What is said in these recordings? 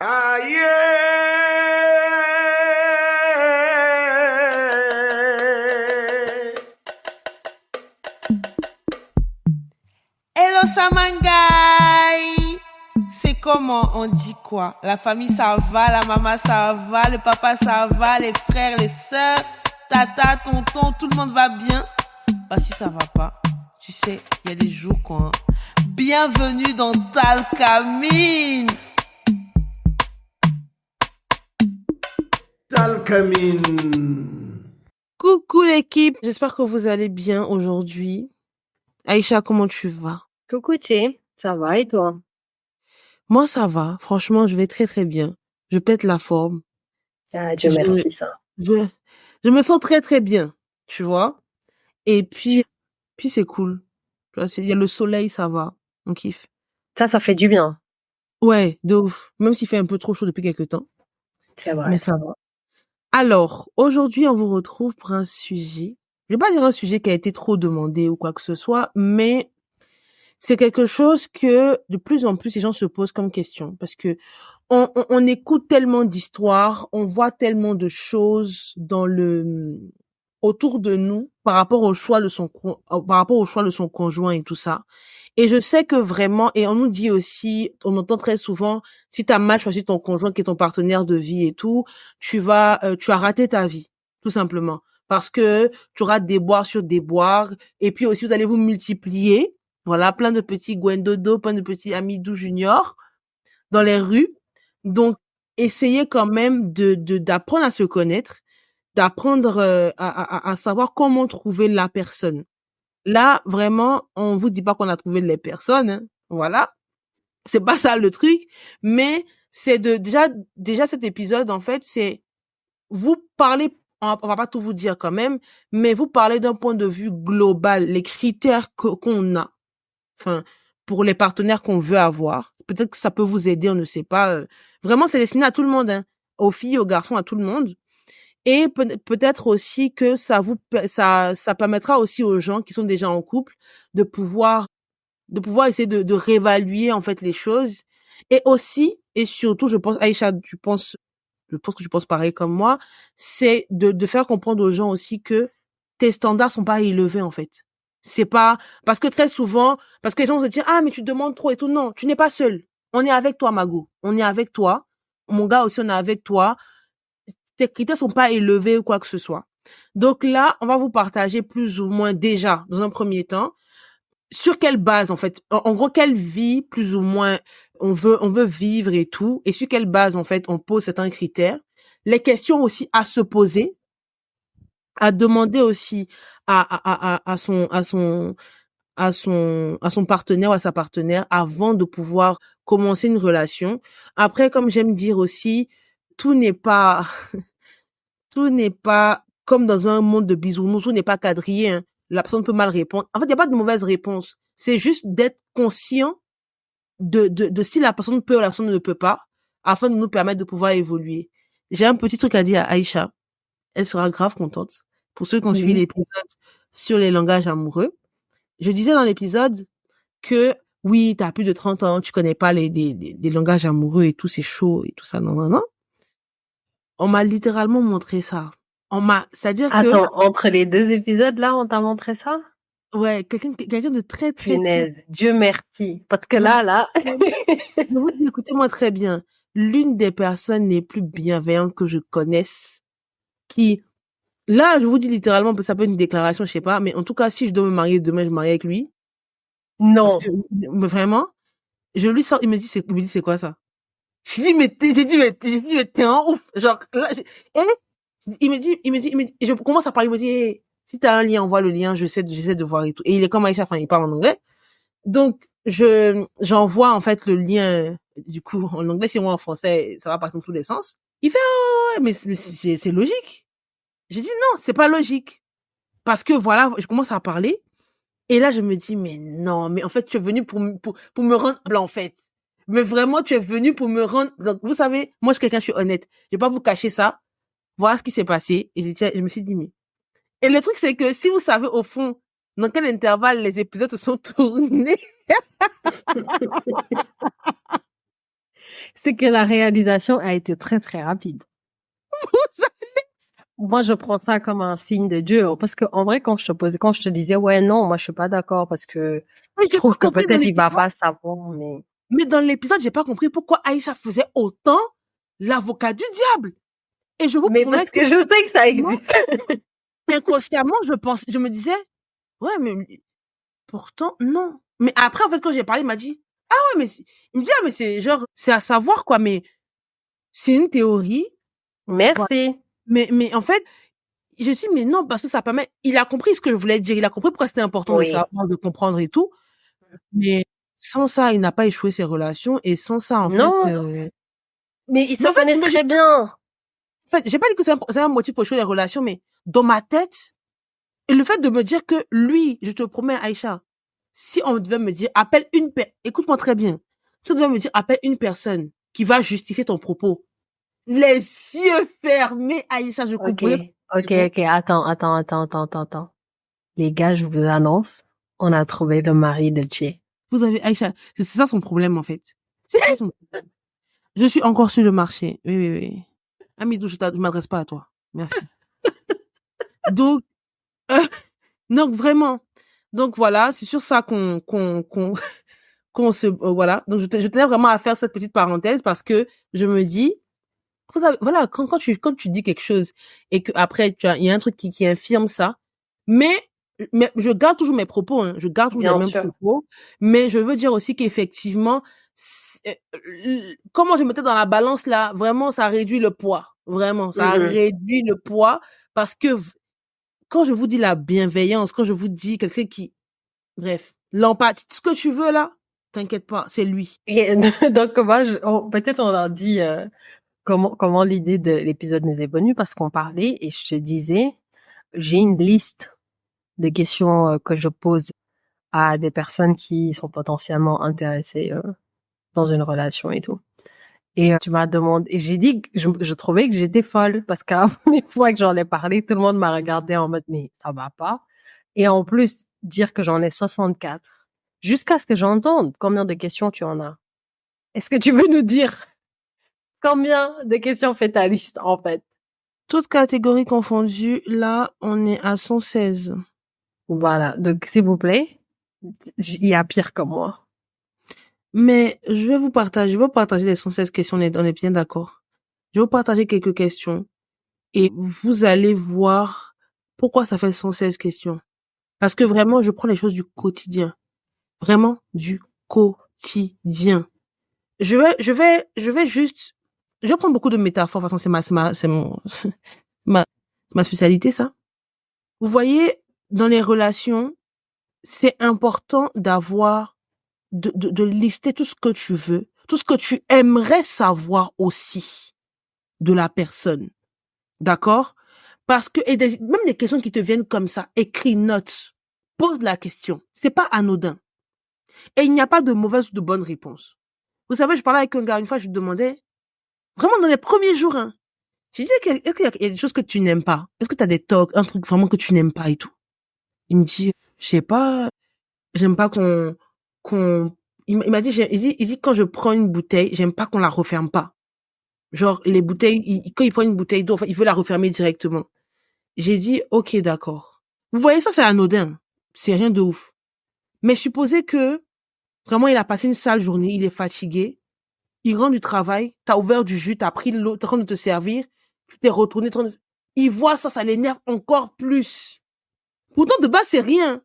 Aïe! Hello Samangai! C'est comment on dit quoi? La famille ça va, la maman ça va, le papa ça va, les frères, les sœurs, tata, tonton, tout le monde va bien? Bah si ça va pas, tu sais, il y a des jours quoi. Bienvenue dans Talkamine! Talkamine! Coucou l'équipe, j'espère que vous allez bien aujourd'hui. Aïcha, comment tu vas? Coucou Tché, ça va et toi? Moi ça va, franchement je vais très très bien. Je pète la forme. Ah, Dieu merci ça. Je me sens très très bien, tu vois. Et puis c'est cool. Tu vois, il y a le soleil, ça va. On kiffe. Ça fait du bien. Ouais, de ouf. Même s'il fait un peu trop chaud depuis quelques temps. C'est vrai. Mais ça va. Alors, aujourd'hui, on vous retrouve pour un sujet. Je vais pas dire un sujet qui a été trop demandé ou quoi que ce soit, mais c'est quelque chose que de plus en plus les gens se posent comme question parce que on écoute tellement d'histoires, on voit tellement de choses autour de nous par rapport au choix de son conjoint et tout ça. Et je sais que vraiment, et on nous dit aussi, on entend très souvent, si t'as mal choisi ton conjoint qui est ton partenaire de vie et tout, tu as raté ta vie, tout simplement. Parce que tu auras déboire sur déboire, et puis aussi vous allez vous multiplier, voilà, plein de petits Gwendodo, plein de petits Amidou Junior dans les rues. Donc, essayez quand même d'apprendre à se connaître, d'apprendre à savoir comment trouver la personne. Là, vraiment, on vous dit pas qu'on a trouvé les personnes, hein. Voilà. C'est pas ça le truc, mais c'est déjà cet épisode, en fait, c'est vous parler, on va pas tout vous dire quand même, mais vous parlez d'un point de vue global, les critères qu'on a. Enfin, pour les partenaires qu'on veut avoir. Peut-être que ça peut vous aider, on ne sait pas. Vraiment, c'est destiné à tout le monde, hein. Aux filles, aux garçons, à tout le monde. Et peut-être aussi que ça permettra aussi aux gens qui sont déjà en couple de pouvoir essayer de réévaluer en fait les choses. Et aussi et surtout, je pense, Aïcha, je pense que tu penses pareil comme moi, c'est de faire comprendre aux gens aussi que tes standards sont pas élevés en fait. C'est pas parce que très souvent, parce que les gens se disent ah mais tu demandes trop et tout. Non, tu n'es pas seul. On est avec toi, Mago. On est avec toi. Mon gars aussi, on est avec toi. Tes critères sont pas élevés ou quoi que ce soit. Donc là, on va vous partager plus ou moins déjà, dans un premier temps, sur quelle base en fait, en gros, quelle vie plus ou moins on veut vivre et tout, et sur quelle base en fait on pose certains critères. Les questions aussi à se poser, à demander aussi à son partenaire ou à sa partenaire avant de pouvoir commencer une relation. Après, comme j'aime dire aussi, tout n'est pas tout n'est pas comme dans un monde de bisounours, tout n'est pas quadrillé, hein. La personne peut mal répondre. En fait, il n'y a pas de mauvaise réponse. C'est juste d'être conscient de si la personne peut ou la personne ne peut pas, afin de nous permettre de pouvoir évoluer. J'ai un petit truc à dire à Aïcha. Elle sera grave contente. Pour ceux qui ont suivi l'épisode sur les langages amoureux. Je disais dans l'épisode que oui, t'as plus de 30 ans, tu connais pas les langages amoureux et tout, c'est chaud et tout ça, non, non, non. On m'a littéralement montré ça. C'est-à-dire que... Attends, entre les deux épisodes, là, on t'a montré ça? Ouais, quelqu'un de très, très, Punaise, Dieu merci. Parce que là... Je vous dis, écoutez-moi très bien. L'une des personnes les plus bienveillantes que je connaisse, qui, là, je vous dis littéralement, ça peut être une déclaration, je sais pas, mais en tout cas, si je dois me marier demain, je me marie avec lui. Parce Non. que, mais vraiment, je lui sors, il me dit, c'est quoi ça? J'ai dit, mais t'es un ouf. Genre, là, et, et je commence à parler, il me dit, hey, si t'as un lien, envoie le lien, j'essaie de voir et tout. Et il est comme Aïcha, enfin, il parle en anglais. Donc, j'envoie, en fait, le lien, du coup, en anglais, si moi, en français, ça va partir dans tous les sens. Il fait, oh, ouais, mais c'est logique. J'ai dit, non, c'est pas logique. Parce que voilà, je commence à parler. Et là, je me dis, mais non, mais en fait, tu es venu pour me rendre blanc, en fait. Mais vraiment, tu es venu pour me rendre, donc, vous savez, moi, je suis honnête. Je vais pas vous cacher ça. Voilà ce qui s'est passé. Et je me suis dit, mais. Et le truc, c'est que si vous savez, au fond, dans quel intervalle les épisodes se sont tournés, c'est que la réalisation a été très, très rapide. Moi, je prends ça comme un signe de Dieu. Parce que, en vrai, quand je te disais, ouais, non, moi, je suis pas d'accord parce que Mais je j'ai pas trouve que compris dans peut-être il va l'épisode. pas savoir, mais Mais dans l'épisode, j'ai pas compris pourquoi Aïcha faisait autant l'avocat du diable. Et je vous promets parce que que je sais que ça moi, existe. inconsciemment, je me disais, ouais, mais pourtant, non. Mais après, en fait, quand j'ai parlé, il m'a dit, ah ouais, il me dit, ah, mais c'est genre, c'est à savoir, quoi, mais c'est une théorie. Voilà. Merci. Mais en fait, je dis, mais non, parce que ça permet, il a compris ce que je voulais dire, il a compris pourquoi c'était important de Oui. savoir, de comprendre et tout. Mais sans ça, il n'a pas échoué ses relations et sans ça, en fait, Non, mais il mais se en fait, connaît mais très bien. en fait, j'ai pas dit que c'est un motif pour échouer les relations, mais dans ma tête, et le fait de me dire que lui, je te promets, Aïcha, si on devait me dire, écoute-moi très bien, si on devait me dire, appelle une personne qui va justifier ton propos, les yeux fermés, Aïcha, je Ok, comprenais ce ok, que tu. ok. Attends. Les gars, je vous annonce, on a trouvé le mari de Jay. Vous avez, Aïcha, c'est ça son problème, en fait. C'est ça son problème. Je suis encore sur le marché. Oui, oui, oui. Amidou, je m'adresse pas à toi. Merci. Donc, donc vraiment. Donc voilà, c'est sur ça qu'on se, voilà. Donc je tenais vraiment à faire cette petite parenthèse parce que je me dis, voilà, quand tu dis quelque chose et que après il y a un truc qui infirme ça, mais, mais je garde toujours mes propos, hein, je garde toujours les Bien mêmes sûr. propos, mais je veux dire aussi qu'effectivement, comment je mettais dans la balance là, vraiment, ça réduit le poids. Vraiment, ça Mhm. réduit le poids parce que quand je vous dis la bienveillance, quand je vous dis quelqu'un qui, bref, l'empathie, tout ce que tu veux là, t'inquiète pas, c'est lui. Et donc, moi, peut-être on leur dit comment l'idée de l'épisode nous est venue parce qu'on parlait et je te disais, j'ai une liste de questions que je pose à des personnes qui sont potentiellement intéressées dans une relation et tout. Et tu m'as demandé, et j'ai dit que je trouvais que j'étais folle parce qu'à la première fois que j'en ai parlé, tout le monde m'a regardé en mode mais ça va pas. Et en plus, dire que j'en ai 64, jusqu'à ce que j'entende combien de questions tu en as. Est-ce que tu veux nous dire combien de questions fait ta liste en fait? Toutes catégories confondues, là, on est à 116. Voilà, donc s'il vous plaît, il y a pire que moi. Mais je vais vous partager les 116 questions, on est bien d'accord. Je vais vous partager quelques questions et vous allez voir pourquoi ça fait 116 questions. Parce que vraiment, je prends les choses du quotidien. Vraiment du quotidien. Je vais prendre beaucoup de métaphores. De toute façon, c'est ma, ma spécialité, ça. Vous voyez, dans les relations, c'est important de lister tout ce que tu veux, tout ce que tu aimerais savoir aussi de la personne. D'accord? Parce que, même des questions qui te viennent comme ça, écris, note, pose la question. C'est pas anodin. Et il n'y a pas de mauvaise ou de bonne réponse. Vous savez, je parlais avec un gars une fois, je lui demandais, vraiment dans les premiers jours, hein, je disais, est-ce qu'il y a des choses que tu n'aimes pas? Est-ce que tu as des tocs, un truc vraiment que tu n'aimes pas et tout? Il me dit, je sais pas, j'aime pas il m'a dit, il dit, quand je prends une bouteille, j'aime pas qu'on la referme pas. Genre, les bouteilles, quand il prend une bouteille d'eau, enfin, il veut la refermer directement. J'ai dit, ok, d'accord. Vous voyez, ça, c'est anodin. C'est rien de ouf. Mais supposez que, vraiment, il a passé une sale journée, il est fatigué, il rentre du travail, t'as ouvert du jus, t'as pris de l'eau, t'es en train de te servir, tu t'es retourné, il voit ça, ça l'énerve encore plus. Pourtant, de base, c'est rien.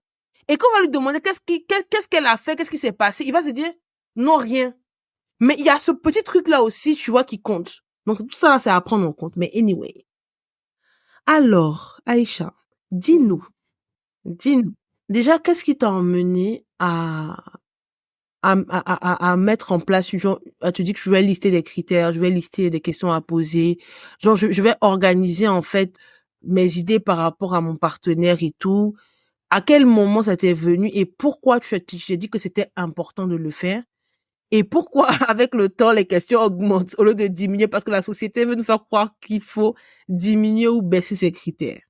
Et quand on va lui demander qu'est-ce qu'elle a fait, qu'est-ce qui s'est passé, il va se dire, non, rien. Mais il y a ce petit truc-là aussi, tu vois, qui compte. Donc, tout ça, là, c'est à prendre en compte. Mais anyway. Alors, Aïcha, dis-nous, dis-nous. Déjà, qu'est-ce qui t'a emmené à mettre en place, genre, tu dis que je vais lister des critères, je vais lister des questions à poser. Genre, je vais organiser, en fait, mes idées par rapport à mon partenaire et tout. À quel moment ça t'est venu et pourquoi tu t'es dit que c'était important de le faire? Et pourquoi, avec le temps, les questions augmentent au lieu de diminuer parce que la société veut nous faire croire qu'il faut diminuer ou baisser ces critères.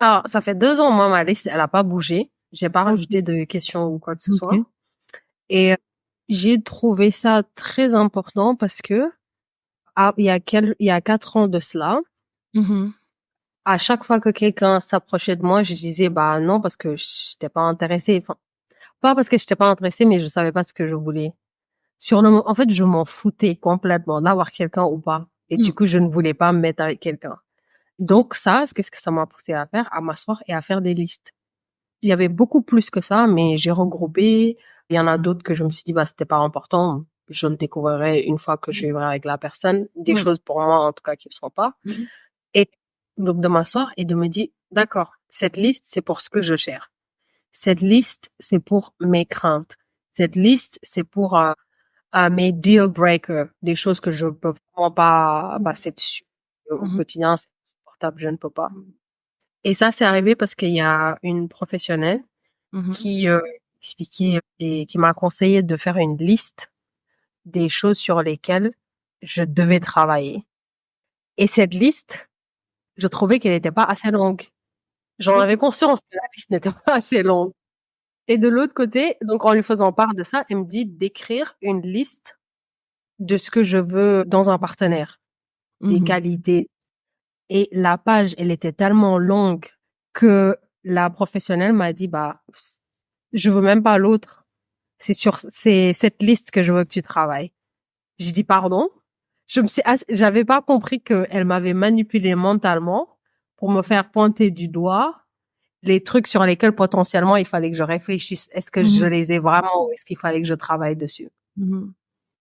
Alors, ça fait 2 ans, moi, ma liste, elle a pas bougé. J'ai pas rajouté de questions ou quoi que ce soit. Ok. Et J'ai trouvé ça très important parce que il y a 4 ans de cela, Mhm. à chaque fois que quelqu'un s'approchait de moi, je disais bah non parce que j'étais pas intéressée. Enfin, pas parce que j'étais pas intéressée, mais je savais pas ce que je voulais. En fait, je m'en foutais complètement d'avoir quelqu'un ou pas. Et du Mhm. coup, je ne voulais pas me mettre avec quelqu'un. Donc ça, qu'est-ce que ça m'a poussé à faire? À m'asseoir et à faire des listes. Il y avait beaucoup plus que ça, mais j'ai regroupé. Il y en a d'autres que je me suis dit, bah, c'était pas important. Je le découvrirai une fois que je vivrai avec la personne. Des Ouais. choses pour moi, en tout cas, qui ne sont pas. Mhm. Et donc, de m'asseoir et de me dire, d'accord, cette liste, c'est pour ce que je cherche. Cette liste, c'est pour mes craintes. Cette liste, c'est pour mes deal breakers, des choses que je peux vraiment pas passer dessus au Mhm. quotidien, c'est insupportable, je ne peux pas. Et ça, c'est arrivé parce qu'il y a une professionnelle Mhm. qui expliquait et qui m'a conseillé de faire une liste des choses sur lesquelles je devais travailler. Et cette liste, je trouvais qu'elle n'était pas assez longue. J'en avais conscience que la liste n'était pas assez longue. Et de l'autre côté, donc en lui faisant part de ça, elle me dit d'écrire une liste de ce que je veux dans un partenaire, des Mhm. qualités. Et la page, elle était tellement longue que la professionnelle m'a dit, bah, je veux même pas l'autre. C'est cette liste que je veux que tu travailles. Je dis pardon. J'avais pas compris qu'elle m'avait manipulé mentalement pour me faire pointer du doigt les trucs sur lesquels potentiellement il fallait que je réfléchisse. Est-ce que je Mhm. les ai vraiment ou est-ce qu'il fallait que je travaille dessus? Mhm.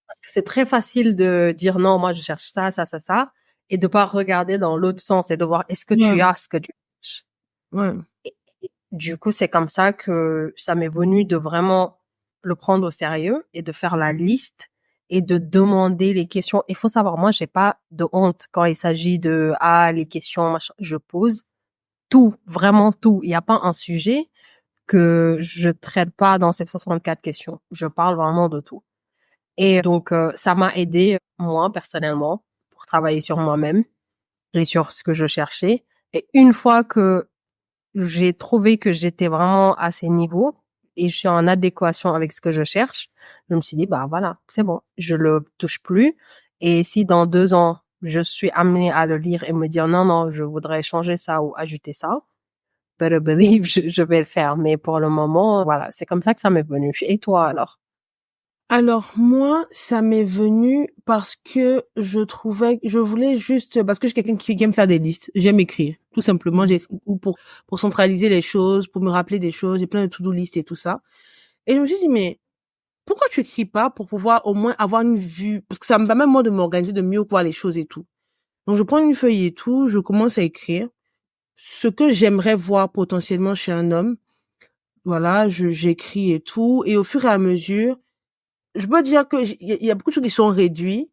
Parce que c'est très facile de dire non, moi je cherche ça, ça, ça, ça, et de pas regarder dans l'autre sens et de voir est-ce que Ouais. tu as ce que tu cherches. Ouais. Du coup, c'est comme ça que ça m'est venu de vraiment le prendre au sérieux et de faire la liste et de demander les questions. Il faut savoir, moi, j'ai pas de honte quand il s'agit de, les questions, machin. Je pose tout, vraiment tout. Il n'y a pas un sujet que je traite pas dans ces 64 questions. Je parle vraiment de tout. Et donc, ça m'a aidé, moi, personnellement, pour travailler sur moi-même et sur ce que je cherchais. Et une fois que j'ai trouvé que j'étais vraiment à ces niveaux et je suis en adéquation avec ce que je cherche, je me suis dit, bah voilà, c'est bon, je le touche plus. Et si dans 2 ans, je suis amenée à le lire et me dire, non, non, je voudrais changer ça ou ajouter ça, better believe, je vais le faire. Mais pour le moment, voilà, c'est comme ça que ça m'est venu. Et toi, alors? Alors moi, ça m'est venu parce que je voulais juste, parce que je suis quelqu'un qui aime faire des listes, j'aime écrire, tout simplement, Mhm. j'écris pour centraliser les choses, pour me rappeler des choses, j'ai plein de to-do list et tout ça. Et je me suis dit, mais pourquoi tu écris pas pour pouvoir au moins avoir une vue, parce que ça me permet moi de m'organiser, de mieux voir les choses et tout. Donc je prends une feuille et tout, je commence à écrire ce que j'aimerais voir potentiellement chez un homme. Voilà, j'écris et tout, et au fur et à mesure, je peux dire que il y a beaucoup de choses qui sont réduites,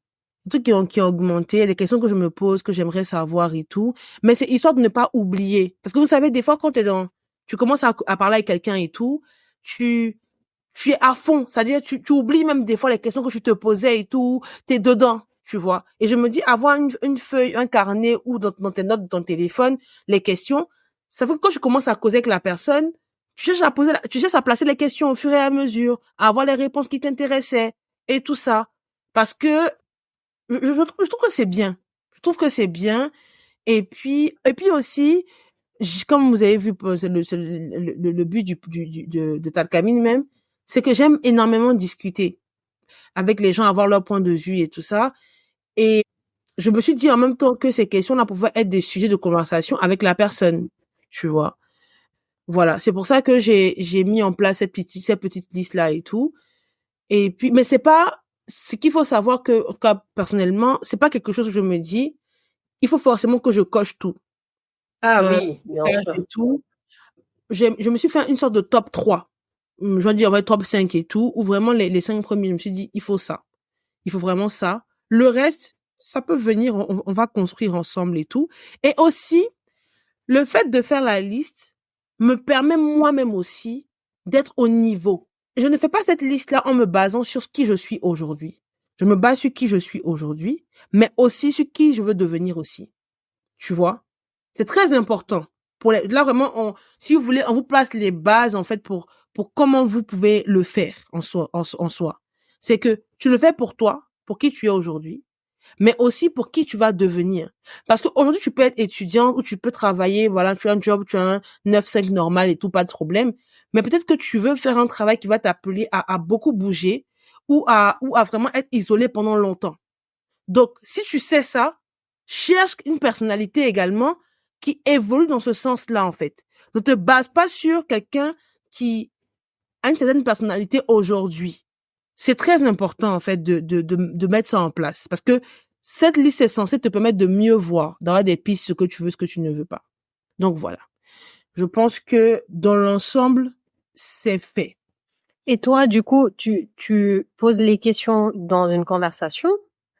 des trucs qui ont augmenté, des questions que je me pose, que j'aimerais savoir et tout. Mais c'est histoire de ne pas oublier. Parce que vous savez, des fois, quand tu commences à parler avec quelqu'un et tout, tu, tu es à fond. C'est-à-dire, tu oublies même des fois les questions que tu te posais et tout. T'es dedans, tu vois. Et je me dis, avoir une feuille, un carnet ou dans tes notes de ton téléphone, les questions, ça fait que quand tu commences à causer avec la personne, tu cherches à placer les questions au fur et à mesure, à avoir les réponses qui t'intéressaient et tout ça. Parce que je trouve que c'est bien. Je trouve que c'est bien. Et puis aussi, comme vous avez vu, le but de Talcamine même, c'est que j'aime énormément discuter avec les gens, avoir leur point de vue et tout ça. Et je me suis dit en même temps que ces questions-là pouvaient être des sujets de conversation avec la personne, tu vois. Voilà, c'est pour ça que j'ai mis en place cette petite liste là et tout. Et puis mais c'est pas ce qu'il faut savoir que en tout cas personnellement, c'est pas quelque chose que je me dis, il faut forcément que je coche tout. Ah Euh, oui, bien Page sûr. et tout. Je me suis fait une sorte de top 3. Je vais dire ouais, top 5 et tout où vraiment les 5 premiers, je me suis dit il faut ça. Il faut vraiment ça. Le reste, ça peut venir, on va construire ensemble et tout. Et aussi, le fait de faire la liste me permet moi-même aussi d'être au niveau. Je ne fais pas cette liste-là en me basant sur qui je suis aujourd'hui. Je me base sur qui je suis aujourd'hui, mais aussi sur qui je veux devenir aussi. Tu vois? C'est très important. Là, vraiment, si vous voulez, on vous place les bases, en fait, pour comment vous pouvez le faire en soi. C'est que tu le fais pour toi, pour qui tu es aujourd'hui, mais aussi pour qui tu vas devenir. Parce qu'aujourd'hui, tu peux être étudiant ou tu peux travailler, voilà, tu as un job, tu as un 9-5 normal et tout, pas de problème. Mais peut-être que tu veux faire un travail qui va t'appeler à beaucoup bouger ou à vraiment être isolé pendant longtemps. Donc, si tu sais ça, cherche une personnalité également qui évolue dans ce sens-là, en fait. Ne te base pas sur quelqu'un qui a une certaine personnalité aujourd'hui. C'est très important, en fait, de mettre ça en place. Parce que cette liste est censée te permettre de mieux voir, d'avoir des pistes, ce que tu veux, ce que tu ne veux pas. Donc, voilà. Je pense que, dans l'ensemble, c'est fait. Et toi, du coup, tu poses les questions dans une conversation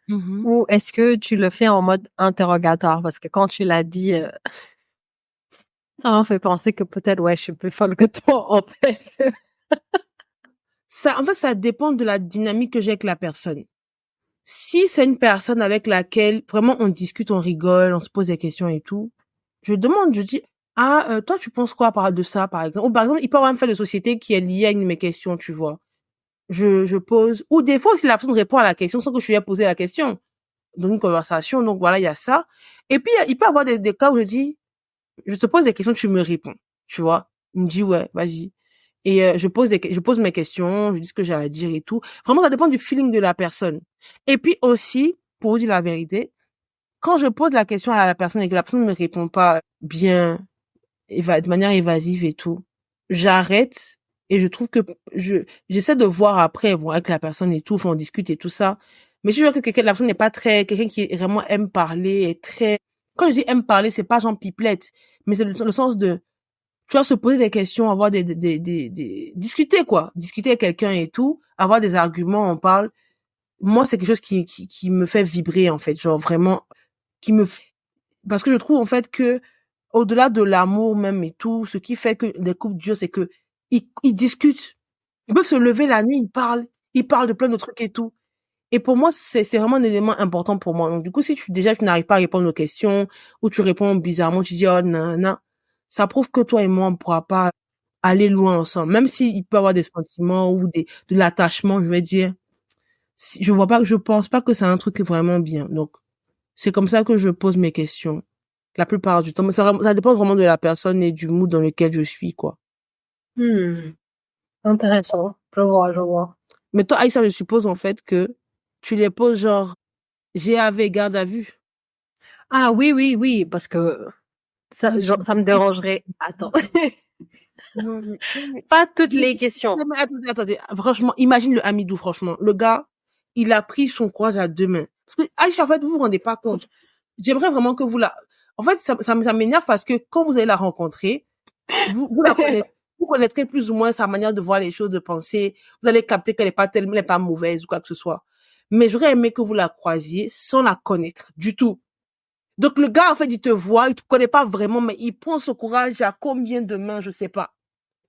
ou est-ce que tu le fais en mode interrogatoire? Parce que quand tu l'as dit, ça m'a fait penser que peut-être, ouais, je suis plus folle que toi, en fait. Ça, en fait, ça dépend de la dynamique que j'ai avec la personne. Si c'est une personne avec laquelle vraiment on discute, on rigole, on se pose des questions et tout, je demande, je dis, toi, tu penses quoi de ça, par exemple? Ou par exemple, il peut y avoir un fait de société qui est lié à une de mes questions, tu vois. Je pose, ou des fois, si la personne répond à la question sans que je lui ai posé la question, dans une conversation, donc voilà, il y a ça. Et puis, il peut y avoir des cas où je dis, je te pose des questions, tu me réponds, tu vois. Il me dit, ouais, vas-y. Et je pose mes questions, je dis ce que j'ai à dire et tout. Vraiment, ça dépend du feeling de la personne. Et puis aussi, pour vous dire la vérité, quand je pose la question à la personne et que la personne ne me répond pas bien, de manière évasive et tout, j'arrête et je trouve que j'essaie de voir après, bon, avec la personne et tout, on discute et tout ça. Mais je vois que la personne n'est pas très, quelqu'un qui vraiment aime parler, est très, quand je dis aime parler, c'est pas genre pipelette, mais c'est le sens de, tu vois, se poser des questions, avoir discuter, quoi. Discuter avec quelqu'un et tout, avoir des arguments, on parle. Moi, c'est quelque chose qui me fait vibrer, en fait. Genre, vraiment, parce que je trouve, en fait, que, au-delà de l'amour même et tout, ce qui fait que les couples durent, c'est que, ils discutent. Ils peuvent se lever la nuit, ils parlent. Ils parlent de plein de trucs et tout. Et pour moi, c'est vraiment un élément important pour moi. Donc, du coup, si tu n'arrives pas à répondre aux questions, ou tu réponds bizarrement, tu dis, oh, non, non, ça prouve que toi et moi, on ne pourra pas aller loin ensemble. Même s'il peut y avoir des sentiments ou de l'attachement, je vais dire, je pense pas que c'est un truc vraiment bien. Donc, c'est comme ça que je pose mes questions. La plupart du temps. Mais ça dépend vraiment de la personne et du mood dans lequel je suis, quoi. Intéressant. Je vois, je vois. Mais toi, Aïssa, je suppose, en fait, que tu les poses genre, GAV, garde à vue. Ah oui, oui, oui, parce que ça, genre, ça me dérangerait. Attends. Non, Pas toutes les questions. mais attendez. Franchement, imagine le Hamidou, franchement. Le gars, il a pris son courage à deux mains. Parce que, Aïcha, en fait, vous vous rendez pas compte. J'aimerais vraiment que en fait, ça m'énerve parce que quand vous allez la rencontrer, vous la connaissez. Vous connaîtrez plus ou moins sa manière de voir les choses, de penser. Vous allez capter qu'elle elle n'est pas mauvaise ou quoi que ce soit. Mais j'aurais aimé que vous la croisiez sans la connaître du tout. Donc le gars, en fait, il te voit, il te connaît pas vraiment, mais il prend ce courage à combien de mains, je sais pas.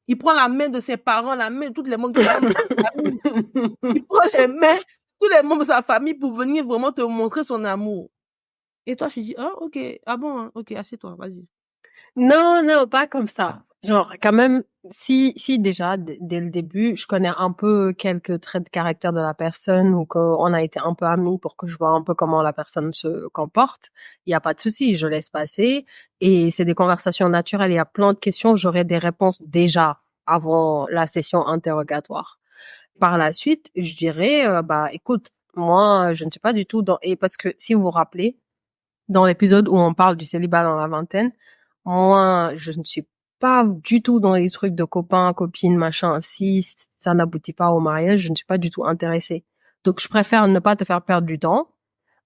Il prend la main de ses parents, la main de toutes les membres de sa famille. Il prend les mains, tous les membres de sa famille pour venir vraiment te montrer son amour. Et toi, je dis, ah, ok, ah bon, hein, ok, assieds-toi, vas-y. Non, non, pas comme ça. Genre, quand même, si déjà, dès le début, je connais un peu quelques traits de caractère de la personne ou qu'on a été un peu amis pour que je vois un peu comment la personne se comporte, il n'y a pas de souci, je laisse passer. Et c'est des conversations naturelles. Il y a plein de questions, j'aurai des réponses déjà avant la session interrogatoire. Par la suite, je dirais, bah, écoute, moi, je ne suis pas du tout et parce que si vous vous rappelez, dans l'épisode où on parle du célibat dans la vingtaine, moi, je ne suis pas du tout dans les trucs de copains, copines, machin. Si ça n'aboutit pas au mariage, je ne suis pas du tout intéressée. Donc, je préfère ne pas te faire perdre du temps,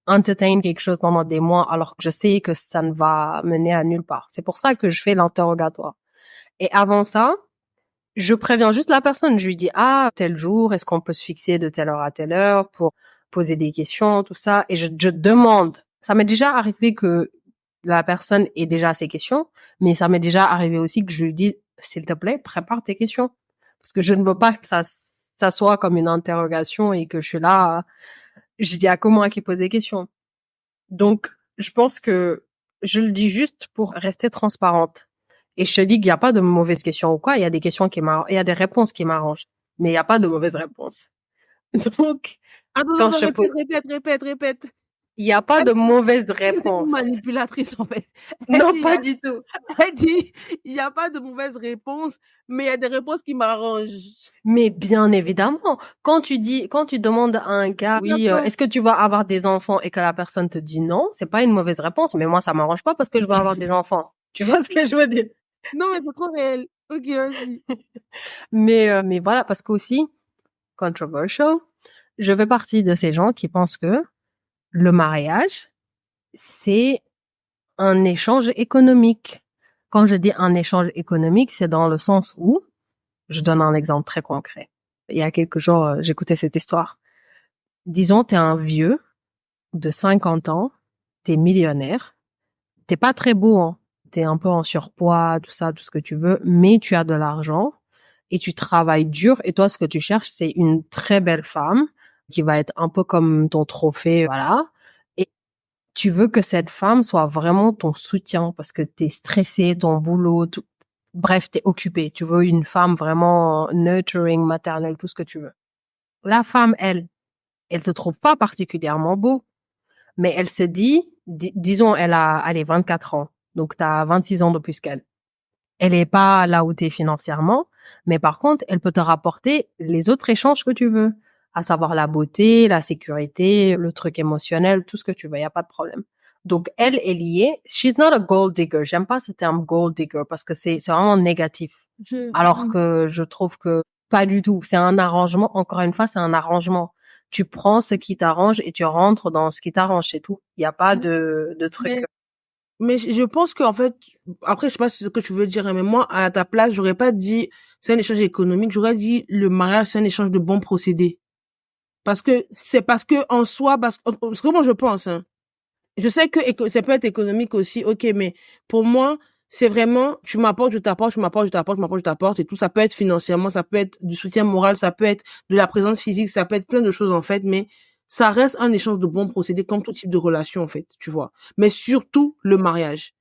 entertain quelque chose pendant des mois, alors que je sais que ça ne va mener à nulle part. C'est pour ça que je fais l'interrogatoire. Et avant ça, je préviens juste la personne. Je lui dis, ah, tel jour, est-ce qu'on peut se fixer de telle heure à telle heure pour poser des questions, tout ça. Et je demande. Ça m'est déjà arrivé que la personne ait déjà ses questions, mais ça m'est déjà arrivé aussi que je lui dise, s'il te plaît, prépare tes questions. Parce que je ne veux pas que ça soit comme une interrogation et que je suis là, je dis à comment qui pose des questions. Donc, je pense que je le dis juste pour rester transparente. Et je te dis qu'il n'y a pas de mauvaises questions ou quoi. Il y a des questions il y a des réponses qui m'arrangent. Mais il n'y a pas de mauvaises réponses. Donc, Attends, quand attends, je pose, répète. il n'y a pas Elle de mauvaise c'est une réponse. manipulatrice, en fait. Elle Non, dit, pas du tout. elle dit, il y a pas de mauvaise réponse, mais il y a des réponses qui m'arrangent. Mais bien évidemment, quand tu demandes à un gars, oui, Attends. est-ce que tu vas avoir des enfants et que la personne te dit non, c'est pas une mauvaise réponse, mais moi, ça m'arrange pas parce que je veux avoir des enfants. Tu vois ce que je veux dire? Non, mais c'est trop réel. Ok, vas-y. Mais voilà, parce qu'aussi, controversial, je fais partie de ces gens qui pensent que le mariage, c'est un échange économique. Quand je dis un échange économique, c'est dans le sens où, je donne un exemple très concret. Il y a quelques jours, j'écoutais cette histoire. Disons, t'es un vieux de 50 ans, t'es millionnaire, t'es pas très beau, hein. T'es un peu en surpoids, tout ça, tout ce que tu veux, mais tu as de l'argent et tu travailles dur et toi, ce que tu cherches, c'est une très belle femme qui va être un peu comme ton trophée, voilà. Et tu veux que cette femme soit vraiment ton soutien parce que t'es stressé, ton boulot, tout. Bref, t'es occupé. Tu veux une femme vraiment nurturing, maternelle, tout ce que tu veux. La femme, elle te trouve pas particulièrement beau, mais elle se dit, disons, elle est 24 ans. Donc, t'as 26 ans de plus qu'elle. Elle est pas là où t'es financièrement, mais par contre, elle peut te rapporter les autres échanges que tu veux, à savoir la beauté, la sécurité, le truc émotionnel, tout ce que tu veux, y a pas de problème. Donc, elle est liée. She's not a gold digger. J'aime pas ce terme gold digger parce que c'est vraiment négatif. Alors que je trouve que pas du tout. C'est un arrangement. Encore une fois, c'est un arrangement. Tu prends ce qui t'arrange et tu rentres dans ce qui t'arrange, c'est tout. Il y a pas de truc. Mais, mais je pense qu'en fait, après, je sais pas ce que tu veux dire, hein, mais moi, à ta place, j'aurais pas dit c'est un échange économique, j'aurais dit le mariage, c'est un échange de bons procédés. Parce que en soi, parce que moi, je pense, hein. Je sais que ça peut être économique aussi, ok, mais pour moi, c'est vraiment, tu m'apportes, je t'apporte, tu m'apportes, je t'apporte, tu m'apportes, je t'apporte et tout. Ça peut être financièrement, ça peut être du soutien moral, ça peut être de la présence physique, ça peut être plein de choses, en fait, mais ça reste un échange de bons procédés comme tout type de relation, en fait, tu vois. Mais surtout, le mariage.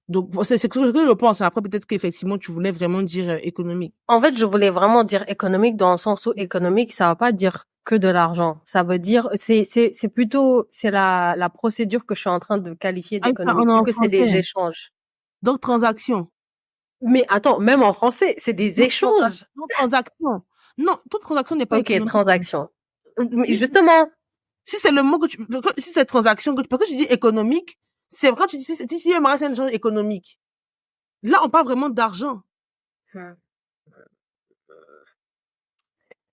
Donc, c'est ce que je pense. Après, peut-être qu'effectivement, tu voulais vraiment dire économique. En fait, je voulais vraiment dire économique dans le sens où économique, ça va pas dire que de l'argent. Ça veut dire, c'est plutôt, c'est la procédure que je suis en train de qualifier Ah, d'économique, on est vu en que c'est des français. échanges. Donc, transaction. Mais attends, même en français, c'est des échanges. Donc, transaction. Non, toute transaction n'est pas Ok, économique. transaction. Mais Si justement, si c'est le mot que si c'est transaction parce que tu dis économique, c'est quand tu dis, si tu dis un mariage, c'est un échange économique. Là, on parle vraiment d'argent.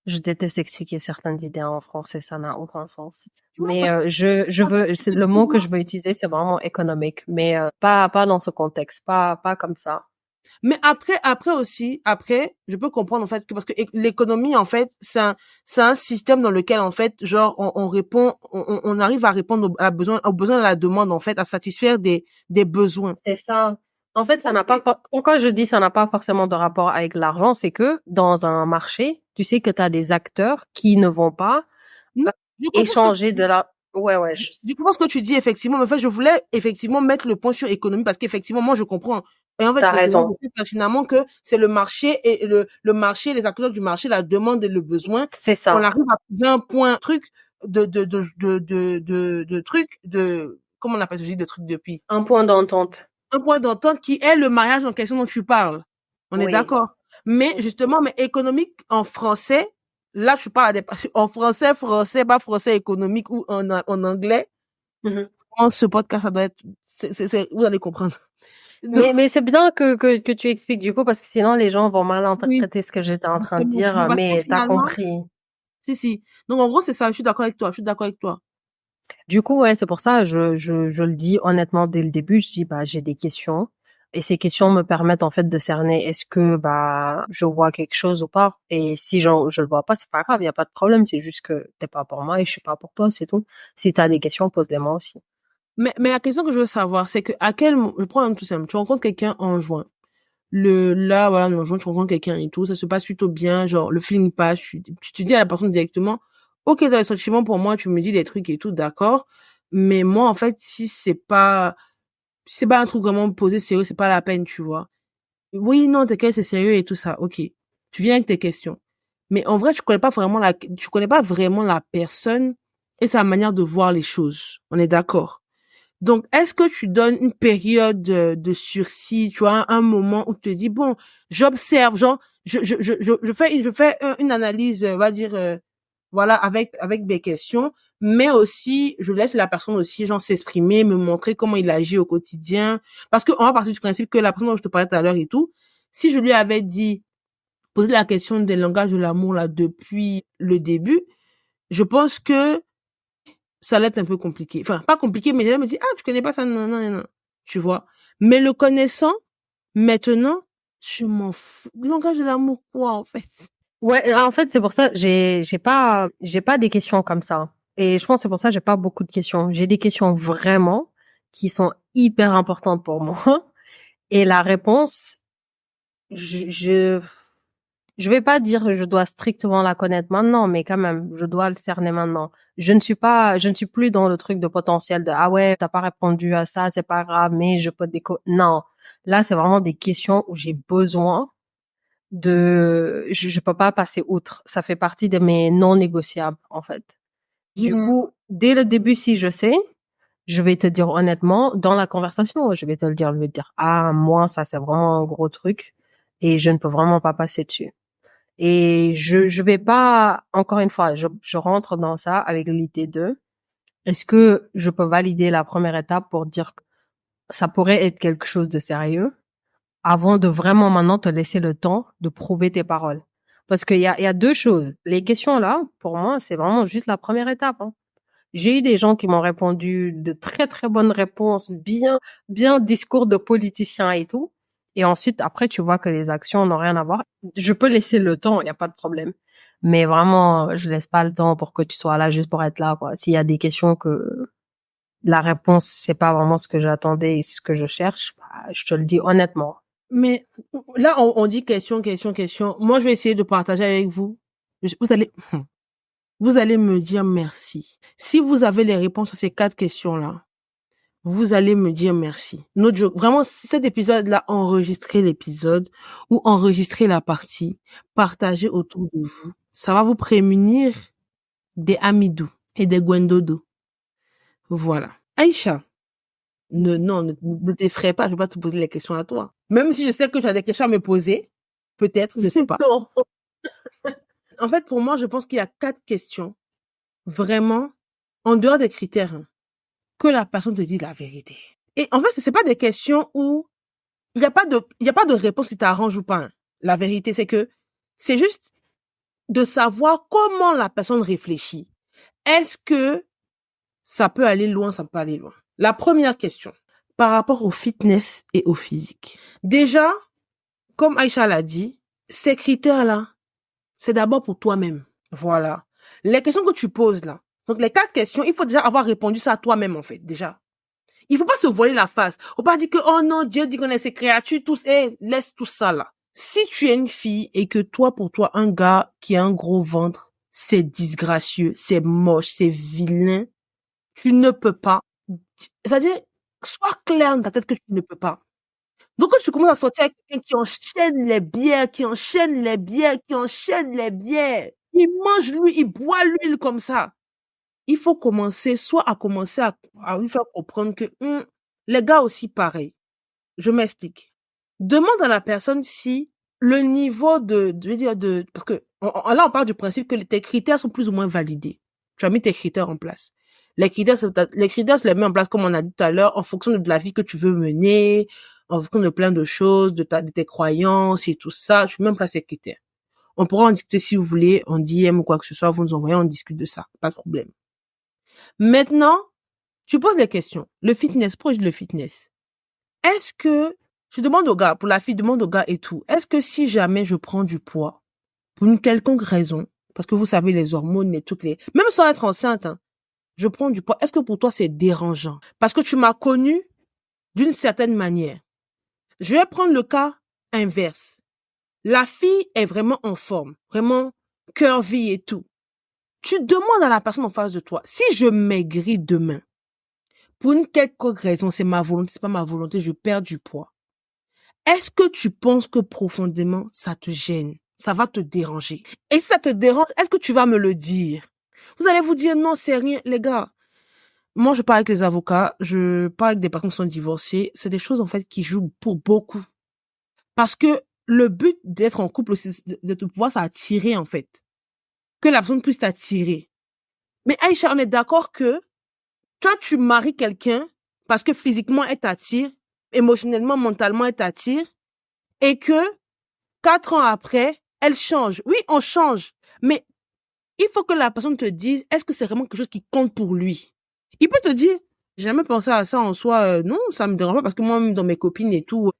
je déteste expliquer certaines idées en français, ça n'a aucun sens. Mais je veux, c'est le mot que je veux utiliser, c'est vraiment économique, mais pas dans ce contexte, pas comme ça. Mais après aussi, après, je peux comprendre, en fait, que parce que l'économie, en fait, c'est un système dans lequel, en fait, genre, on répond, on arrive à répondre aux besoins de la demande, en fait, à satisfaire des besoins. C'est ça. En fait, ça n'a pas, pourquoi je dis ça n'a pas forcément de rapport avec l'argent, c'est que dans un marché, tu sais que tu as des acteurs qui ne vont pas Non, euh, je comprends ce que échanger de la, ouais, je comprends ce que tu dis, effectivement, mais en fait, je voulais effectivement mettre le point sur économie parce qu'effectivement, moi, je comprends. Et en fait, t'as l'économie, raison. je sais pertinemment que c'est le marché et le marché, les acteurs du marché, la demande et le besoin. C'est On ça. arrive à trouver un point, truc de truc, comment on appelle ce genre de truc depuis? Un point d'entente. Un point d'entente qui est le mariage en question dont tu parles. On est Oui. d'accord. Mais justement, mais économique en français, là, je parle en français, pas français économique ou en anglais. Mhm. Ce podcast, ça doit être, vous allez comprendre. Donc, Mais c'est bien que tu expliques du coup, parce que sinon les gens vont mal oui, interpréter ce que j'étais en train de justement, tu vois, dire, parce que mais t'as finalement, compris. si. Donc, en gros, c'est ça, je suis d'accord avec toi, je suis d'accord avec toi. Du coup, ouais, c'est pour ça, je le dis honnêtement dès le début, je dis, bah, j'ai des questions. Et ces questions me permettent, en fait, de cerner est-ce que, bah, je vois quelque chose ou pas. Et si je le vois pas, c'est pas grave, il y a pas de problème. C'est juste que t'es pas pour moi et je suis pas pour toi, c'est tout. Si t'as des questions, pose-les-moi aussi. Mais la question que je veux savoir, c'est que je prends un tout simple, tu rencontres quelqu'un en juin. Voilà, en juin, tu rencontres quelqu'un et tout, ça se passe plutôt bien, genre, le feeling passe, tu te dis à la personne directement, ok, t'as des sentiments pour moi, tu me dis des trucs et tout, d'accord. Mais moi, en fait, si c'est pas un truc vraiment posé sérieux, c'est pas la peine, tu vois. Oui, non, t'inquiète, c'est sérieux et tout ça, ok. Tu viens avec tes questions. Mais en vrai, tu connais pas vraiment la personne et sa manière de voir les choses. On est d'accord. Donc, est-ce que tu donnes une période de sursis, tu vois, un moment où tu te dis, bon, j'observe, genre, je fais une analyse, on va dire, voilà, avec des questions, mais aussi, je laisse la personne aussi, genre, s'exprimer, me montrer comment il agit au quotidien. Parce que on va partir du principe que la personne dont je te parlais tout à l'heure et tout, si je lui avais dit, poser la question des langages de l'amour, là, depuis le début, je pense que ça allait être un peu compliqué. Enfin, pas compliqué, mais elle me dit, ah, tu connais pas ça, non, non, non, non. Tu vois. Mais le connaissant, maintenant, je m'en fous. Le langage de l'amour, quoi, en fait? Ouais, en fait, c'est pour ça, j'ai pas des questions comme ça. Et je pense que c'est pour ça que j'ai pas beaucoup de questions. J'ai des questions vraiment qui sont hyper importantes pour moi. Et la réponse, je, je vais pas dire que je dois strictement la connaître maintenant, mais quand même, je dois le cerner maintenant. Je ne suis plus dans le truc de potentiel de, ah ouais, t'as pas répondu à ça, c'est pas grave, mais je peux non. Là, c'est vraiment des questions où j'ai besoin je peux pas passer outre. Ça fait partie de mes non négociables, en fait. Du Mm. coup, dès le début, si je sais, je vais te dire honnêtement, dans la conversation, je vais te le dire, je vais te dire, ah, moi, ça, c'est vraiment un gros truc et je ne peux vraiment pas passer dessus. Et je vais pas, encore une fois, je rentre dans ça avec l'idée de, est-ce que je peux valider la première étape pour dire que ça pourrait être quelque chose de sérieux avant de vraiment maintenant te laisser le temps de prouver tes paroles. Parce il y a deux choses. Les questions là, pour moi, c'est vraiment juste la première étape, hein. J'ai eu des gens qui m'ont répondu de très très bonnes réponses, bien discours de politiciens et tout. Et ensuite, après, tu vois que les actions n'ont rien à voir. Je peux laisser le temps, il n'y a pas de problème. Mais vraiment, je laisse pas le temps pour que tu sois là juste pour être là, quoi. S'il y a des questions que la réponse, c'est pas vraiment ce que j'attendais et ce que je cherche, bah, je te le dis honnêtement. Mais là, on dit question, question, question. Moi, je vais essayer de partager avec vous. Vous allez me dire merci. Si vous avez les réponses à ces 4 questions-là, vous allez me dire merci. Vraiment, cet épisode-là, enregistrez l'épisode ou enregistrez la partie, partagez autour de vous. Ça va vous prémunir des amidou et des gwendodo. Voilà. Aïcha, ne t'effraie pas, je vais pas te poser les questions à toi. Même si je sais que tu as des questions à me poser, peut-être, je sais pas. Non. En fait, pour moi, je pense qu'il y a 4 questions, vraiment, en dehors des critères, hein, que la personne te dise la vérité. Et en fait, c'est pas des questions où il y a pas de réponse qui t'arrange ou pas, hein. La vérité, c'est que c'est juste de savoir comment la personne réfléchit. Est-ce que ça peut aller loin, ça peut pas aller loin? La première question, par rapport au fitness et au physique. Déjà, comme Aïcha l'a dit, ces critères-là, c'est d'abord pour toi-même. Voilà. Les questions que tu poses là. Donc, les 4 questions, il faut déjà avoir répondu ça à toi-même, en fait, déjà. Il faut pas se voiler la face. Faut pas dire que, oh non, Dieu dit qu'on est ces créatures tous, laisse tout ça là. Si tu es une fille et que toi, pour toi, un gars qui a un gros ventre, c'est disgracieux, c'est moche, c'est vilain, tu ne peux pas. C'est-à-dire, sois clair dans ta tête que tu ne peux pas. Donc, quand tu commences à sortir avec quelqu'un qui enchaîne les bières, qui enchaîne les bières, qui enchaîne les bières, il mange lui, il boit l'huile comme ça. Il faut commencer, soit à lui faire comprendre que, les gars aussi pareil. Je m'explique. Demande à la personne si le niveau parce que, là, on parle du principe que tes critères sont plus ou moins validés. Tu as mis tes critères en place. Les critères, tu les mets en place, comme on a dit tout à l'heure, en fonction de la vie que tu veux mener, en fonction de plein de choses, de tes croyances et tout ça. Tu mets en place ces critères. On pourra en discuter si vous voulez, en DM ou quoi que ce soit, vous nous envoyez, on discute de ça. Pas de problème. Maintenant, tu poses les questions. Le fitness, pourquoi je dis le fitness? Est-ce que, je demande au gars, pour la fille, demande au gars et tout, est-ce que si jamais je prends du poids, pour une quelconque raison, parce que vous savez, les hormones et même sans être enceinte, hein, je prends du poids, est-ce que pour toi c'est dérangeant? Parce que tu m'as connue d'une certaine manière. Je vais prendre le cas inverse. La fille est vraiment en forme, vraiment curvy et tout. Tu demandes à la personne en face de toi, si je maigris demain, pour une quelconque raison, c'est ma volonté, c'est pas ma volonté, je perds du poids. Est-ce que tu penses que profondément, ça te gêne? ça va te déranger. Et si ça te dérange, est-ce que tu vas me le dire? Vous allez vous dire, non, c'est rien, les gars. Moi, je parle avec les avocats, je parle avec des personnes qui sont divorcées. C'est des choses, en fait, qui jouent pour beaucoup. Parce que le but d'être en couple aussi, c'est de pouvoir s'attirer, en fait. Que la personne puisse t'attirer. Mais Aïcha, on est d'accord que toi, tu maries quelqu'un parce que physiquement, elle t'attire, émotionnellement, mentalement, elle t'attire, et que 4 ans après, elle change. Oui, on change. Mais il faut que la personne te dise, est-ce que c'est vraiment quelque chose qui compte pour lui? Il peut te dire, j'ai jamais pensé à ça en soi, non, ça me dérange pas parce que moi, même dans mes copines et tout,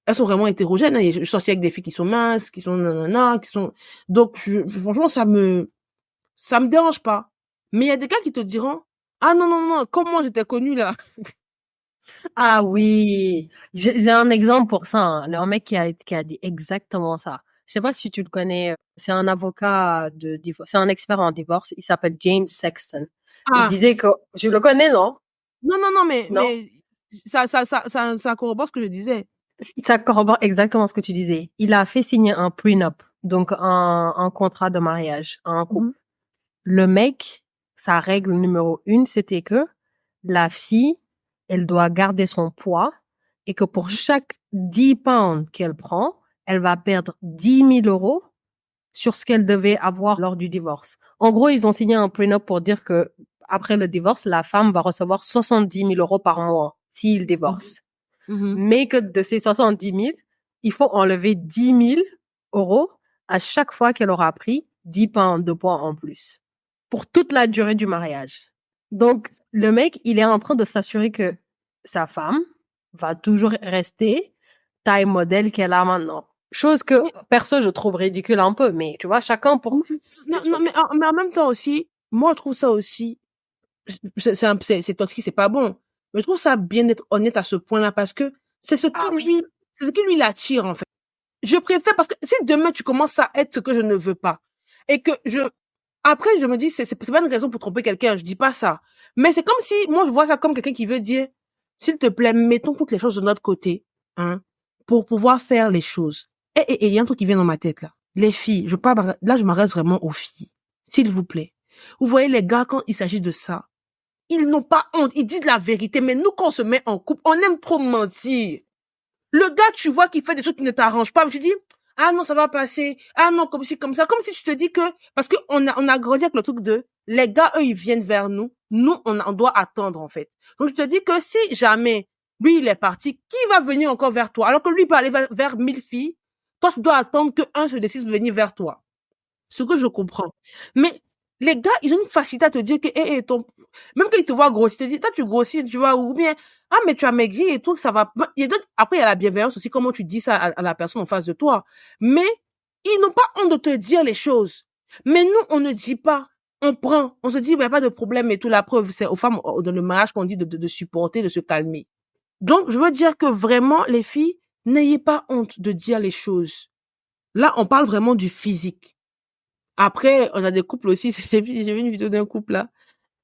elles sont vraiment hétérogènes, hein. Je sortis avec des filles qui sont minces, qui sont nanana, qui sont, donc, franchement, ça me dérange pas. Mais il y a des gars qui te diront, ah non, non, non, comment j'étais connue là? Ah oui, j'ai un exemple pour ça, hein. Un mec qui a dit exactement ça. Je sais pas si tu le connais. C'est un avocat de divorce, c'est un expert en divorce. Il s'appelle James Sexton. Il Ah, disait que, je le connais, non? non, non, non, Non? mais, ça corrobore ce que je disais. Ça corrobore exactement ce que tu disais. Il a fait signer un prenup, donc un contrat de mariage à un couple. Mhm. Le mec, sa règle numéro 1, c'était que la fille, elle doit garder son poids et que pour chaque 10 pounds qu'elle prend, elle va perdre 10 000 € sur ce qu'elle devait avoir lors du divorce. En gros, ils ont signé un prenup pour dire que après le divorce, la femme va recevoir 70 000 € par mois s'il divorce. Mhm. Mais que de ces 70 000, il faut enlever 10 000 € à chaque fois qu'elle aura pris 10 pounds de poids en plus pour toute la durée du mariage. Donc, le mec, il est en train de s'assurer que sa femme va toujours rester taille modèle qu'elle a maintenant. Chose que perso, je trouve ridicule un peu, mais tu vois, chacun pour... Non, non, mais en même temps aussi, moi, je trouve ça aussi, c'est toxique, c'est pas bon. Mais je trouve ça bien d'être honnête à ce point-là parce que Ah oui. c'est ce qui lui l'attire, en fait. Je préfère parce que si demain tu commences à être ce que je ne veux pas et que après je me dis c'est pas une raison pour tromper quelqu'un, je dis pas ça. Mais c'est comme si moi je vois ça comme quelqu'un qui veut dire s'il te plaît, mettons toutes les choses de notre côté, hein, pour pouvoir faire les choses. Et il y a un truc qui vient dans ma tête là. Les filles, là je m'adresse vraiment aux filles. S'il vous plaît. Vous voyez les gars quand il s'agit de ça, ils n'ont pas honte, ils disent la vérité, mais nous quand on se met en couple, on aime trop mentir. Le gars, tu vois qu'il fait des choses qui ne t'arrangent pas, mais tu dis, ah non, ça va passer. Ah non, comme si, comme ça. Comme si tu te dis que, parce que on a grandi avec le truc de, les gars, eux, ils viennent vers nous. Nous, on doit attendre, en fait. Donc, je te dis que si jamais, lui, il est parti, qui va venir encore vers toi? Alors que lui, il peut aller vers 1000 filles. Toi, tu dois attendre que un se décide de venir vers toi. Ce que je comprends. Mais les gars, ils ont une facilité à te dire que, même quand ils te voient grossir, ils te disent, toi, tu grossis, tu vois, ou bien, ah, mais tu as maigri et tout, ça va. Après, il y a la bienveillance aussi, comment tu dis ça à la personne en face de toi. Mais ils n'ont pas honte de te dire les choses. Mais nous, on ne dit pas. On prend. On se dit, il n'y a pas de problème et tout. La preuve, c'est aux femmes, dans le mariage, qu'on dit de supporter, de se calmer. Donc, je veux dire que vraiment, les filles, n'ayez pas honte de dire les choses. Là, on parle vraiment du physique. Après, on a des couples aussi. J'ai vu une vidéo d'un couple là.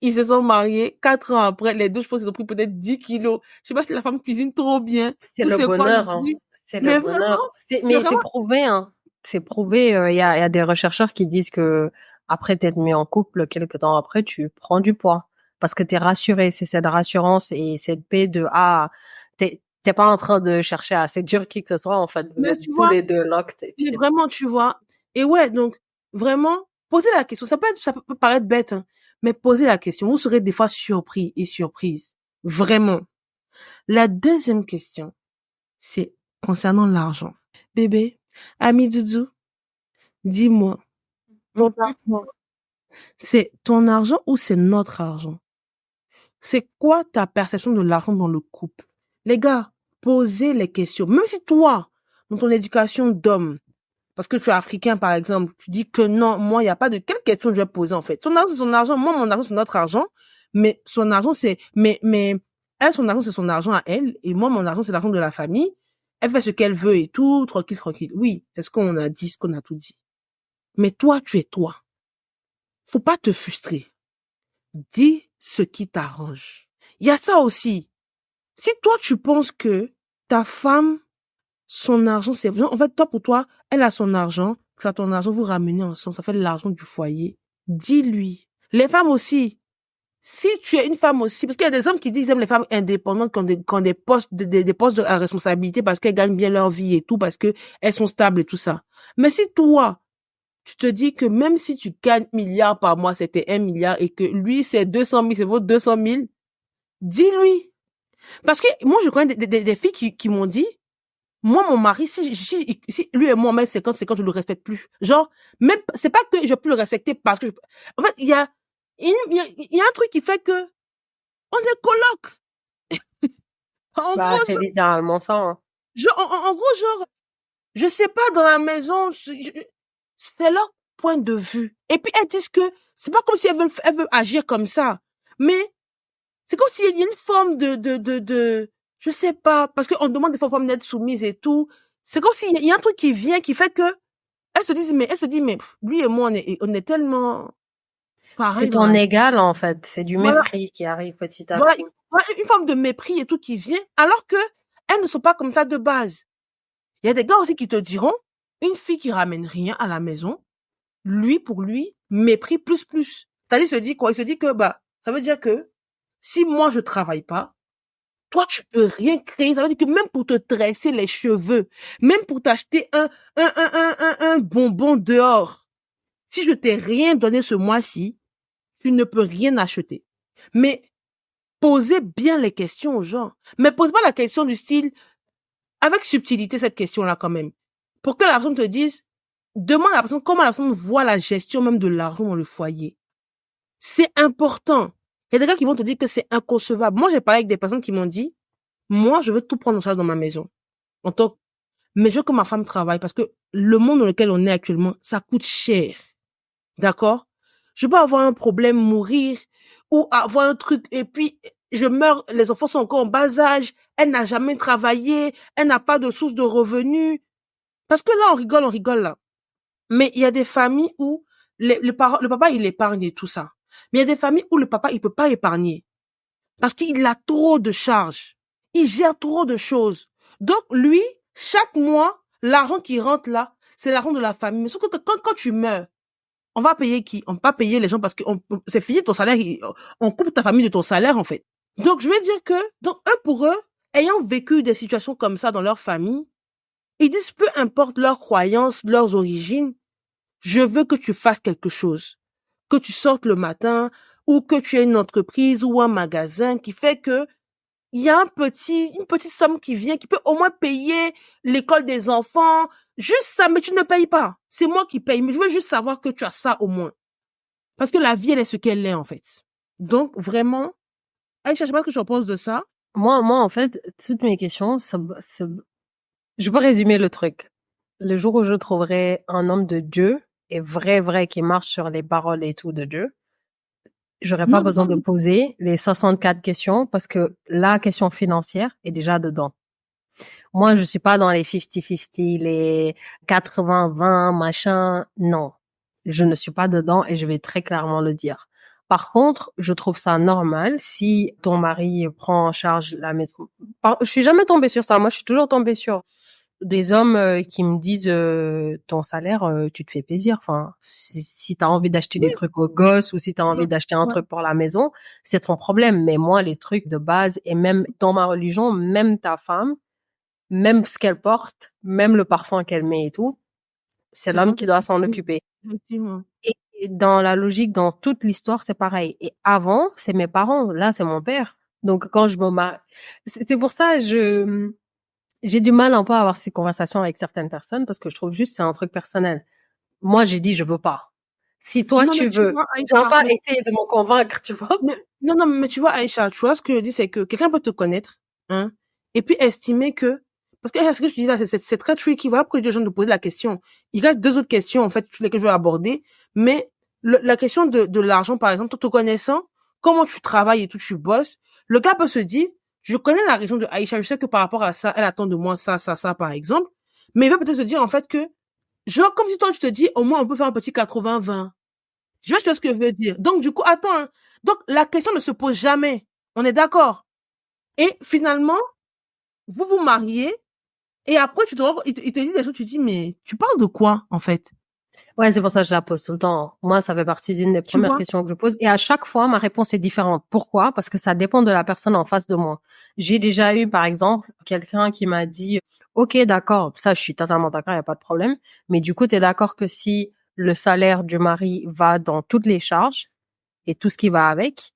Ils se sont mariés 4 ans après. Les deux, je pense qu'ils ont pris peut-être 10 kilos. Je sais pas si la femme cuisine trop bien C'est ou le c'est quoi le bonheur, hein. truc. C'est le Mais vraiment, bonheur. c'est Mais c'est vraiment, prouvé, hein. C'est prouvé. Il y a des chercheurs qui disent que après t'être mis en couple, quelque temps après, tu prends du poids parce que t'es rassuré. C'est cette rassurance et cette paix de ah, t'es pas en train de chercher à séduire qui que ce soit. En fait, vous mais êtes tu tous vois, les deux locked et puis mais c'est tout. vraiment, tu vois. Et ouais, donc, vraiment, posez la question. Ça peut paraître bête, hein, mais posez la question. Vous serez des fois surpris et surprise. Vraiment. La deuxième question, c'est concernant l'argent. Bébé, ami Doudou, dis-moi, ton Mhm. argent, c'est ton argent ou c'est notre argent? C'est quoi ta perception de l'argent dans le couple? Les gars, posez les questions. Même si toi, dans ton éducation d'homme, parce que tu es africain par exemple, tu dis que non, moi, il n'y a pas de quelle question je vais poser en fait. Son argent, c'est son argent. Moi, mon argent, c'est notre argent. Mais son argent, mais elle, son argent, c'est son argent à elle. Et moi, mon argent, c'est l'argent de la famille. Elle fait ce qu'elle veut et tout, tranquille, tranquille. Oui, c'est ce qu'on a dit, ce qu'on a tout dit. Mais toi, tu es toi. Faut pas te frustrer. Dis ce qui t'arrange. Il y a ça aussi. Si toi, tu penses que ta femme, son argent, c'est... En fait, toi, pour toi, elle a son argent, tu as ton argent, vous ramenez ensemble, ça fait l'argent du foyer. Dis-lui. Les femmes aussi. Si tu es une femme aussi, parce qu'il y a des hommes qui disent qu'ils aiment les femmes indépendantes qui ont des postes, des postes de responsabilité parce qu'elles gagnent bien leur vie et tout, parce que elles sont stables et tout ça. Mais si toi, tu te dis que même si tu gagnes milliards par mois, c'était 1 milliard et que lui, c'est 200 000, c'est votre 200 000, dis-lui. Parce que moi, je connais des filles qui m'ont dit, moi, mon mari, si lui et moi, on met 50-50, je le respecte plus. Genre, même, c'est pas que je peux le respecter parce que en fait, il y a un truc qui fait que on est coloc. En Bah, gros, c'est littéralement ça, hein. en gros, genre, je sais pas, dans la maison, c'est leur point de vue. Et puis, elles disent que c'est pas comme si elles veulent agir comme ça. Mais, c'est comme s'il y a une forme je sais pas, parce qu'on demande des femmes d'être soumises et tout. C'est comme s'il y a un truc qui vient, qui fait que, elles se disent, mais, lui et moi, on est tellement pareil C'est dans ton la vie. égal, en fait. C'est du Voilà. mépris qui arrive petit à Voilà, petit. une forme de mépris et tout qui vient, alors que elles ne sont pas comme ça de base. Il y a des gars aussi qui te diront, une fille qui ramène rien à la maison, lui, pour lui, mépris plus. C'est-à-dire, il se dit quoi? Il se dit que, ça veut dire que, si moi je travaille pas, toi, tu peux rien créer. Ça veut dire que même pour te tresser les cheveux, même pour t'acheter un bonbon dehors, si je t'ai rien donné ce mois-ci, tu ne peux rien acheter. Mais, posez bien les questions aux gens. Mais pose pas la question du style, avec subtilité, cette question-là quand même. Pour que la personne te dise, demande à la personne comment la personne voit la gestion même de l'argent dans le foyer. C'est important. Il y a des gars qui vont te dire que c'est inconcevable. Moi, j'ai parlé avec des personnes qui m'ont dit, moi, je veux tout prendre en charge dans ma maison. Mais je veux que ma femme travaille parce que le monde dans lequel on est actuellement, ça coûte cher. D'accord? Je peux avoir un problème, mourir, ou avoir un truc, et puis je meurs, les enfants sont encore en bas âge, elle n'a jamais travaillé, elle n'a pas de source de revenus. Parce que là, on rigole là. Mais il y a des familles où le papa, il épargne et tout ça. Mais il y a des familles où le papa, il peut pas épargner. Parce qu'il a trop de charges. Il gère trop de choses. Donc, lui, chaque mois, l'argent qui rentre là, c'est l'argent de la famille. Mais sauf que quand tu meurs, on va payer qui? On peut pas payer les gens parce que c'est fini ton salaire, on coupe ta famille de ton salaire, en fait. Donc, je veux dire que, donc, eux, pour eux, ayant vécu des situations comme ça dans leur famille, ils disent, peu importe leurs croyances, leurs origines, je veux que tu fasses quelque chose. Que tu sortes le matin, ou que tu aies une entreprise ou un magasin qui fait que il y a une petite somme qui vient, qui peut au moins payer l'école des enfants. Juste ça, mais tu ne payes pas. C'est moi qui paye. Mais je veux juste savoir que tu as ça au moins. Parce que la vie, elle est ce qu'elle est, en fait. Donc, vraiment, Aïcha, je sais pas ce que je pense de ça. Moi, en fait, toutes mes questions, je peux résumer le truc. Le jour où je trouverai un homme de Dieu, et vrai, qui marche sur les paroles et tout de Dieu, j'aurais pas Non, besoin de poser les 64 questions parce que la question financière est déjà dedans. Moi, je suis pas dans les 50-50, les 80-20, machin. Non. Je ne suis pas dedans et je vais très clairement le dire. Par contre, je trouve ça normal si ton mari prend en charge la maison. Je suis jamais tombée sur ça. Moi, je suis toujours tombée sur des hommes qui me disent ton salaire, tu te fais plaisir. Enfin, si t'as envie d'acheter des oui, trucs aux gosses ou si t'as envie d'acheter un ouais, truc pour la maison, c'est ton problème. Mais moi, les trucs de base et même dans ma religion, même ta femme, même ce qu'elle porte, même le parfum qu'elle met et tout, c'est c'est l'homme toi qui qui doit s'en oui, occuper. effectivement. Et dans la logique, dans toute l'histoire, c'est pareil. Et avant, c'est mes parents. Là, c'est mon père. Donc, quand je me marie, c'est pour ça, j'ai du mal un peu à avoir ces conversations avec certaines personnes parce que je trouve juste que c'est un truc personnel. Moi, j'ai dit, je veux pas. Si toi, Non, mais tu tu veux, vois, tu vas Aïcha, pas essayer de me convaincre, tu vois. non, mais tu vois, Aïcha, tu vois, ce que je dis, c'est que quelqu'un peut te connaître, hein, et puis estimer que, parce que ce que je dis là, c'est très tricky. Voilà pourquoi les gens de poser la question. Il reste deux autres questions, en fait, sur lesquelles je veux aborder. Mais, la question de l'argent, par exemple, te connaissant, comment tu travailles et tout, tu bosses, le gars peut se dire, je connais la raison de Aïcha, je sais que par rapport à ça, elle attend de moi ça, par exemple. Mais il va peut-être se dire, en fait, que, genre, comme si toi, tu te dis, au moins, on peut faire un petit 80-20. Je vois ce que je veux dire. Donc, du coup, attends, hein. Donc, la question ne se pose jamais. On est d'accord. Et finalement, vous vous mariez, et après, il te dit des choses, tu te dis, mais tu parles de quoi, en fait? Ouais, c'est pour ça que je la pose tout le temps. Moi, ça fait partie d'une des Tu premières vois? questions que je pose. Et à chaque fois, ma réponse est différente. Pourquoi? Parce que ça dépend de la personne en face de moi. J'ai déjà eu, par exemple, quelqu'un qui m'a dit, OK, d'accord, ça, je suis totalement d'accord, il n'y a pas de problème. Mais du coup, tu es d'accord que si le salaire du mari va dans toutes les charges et tout ce qui va avec,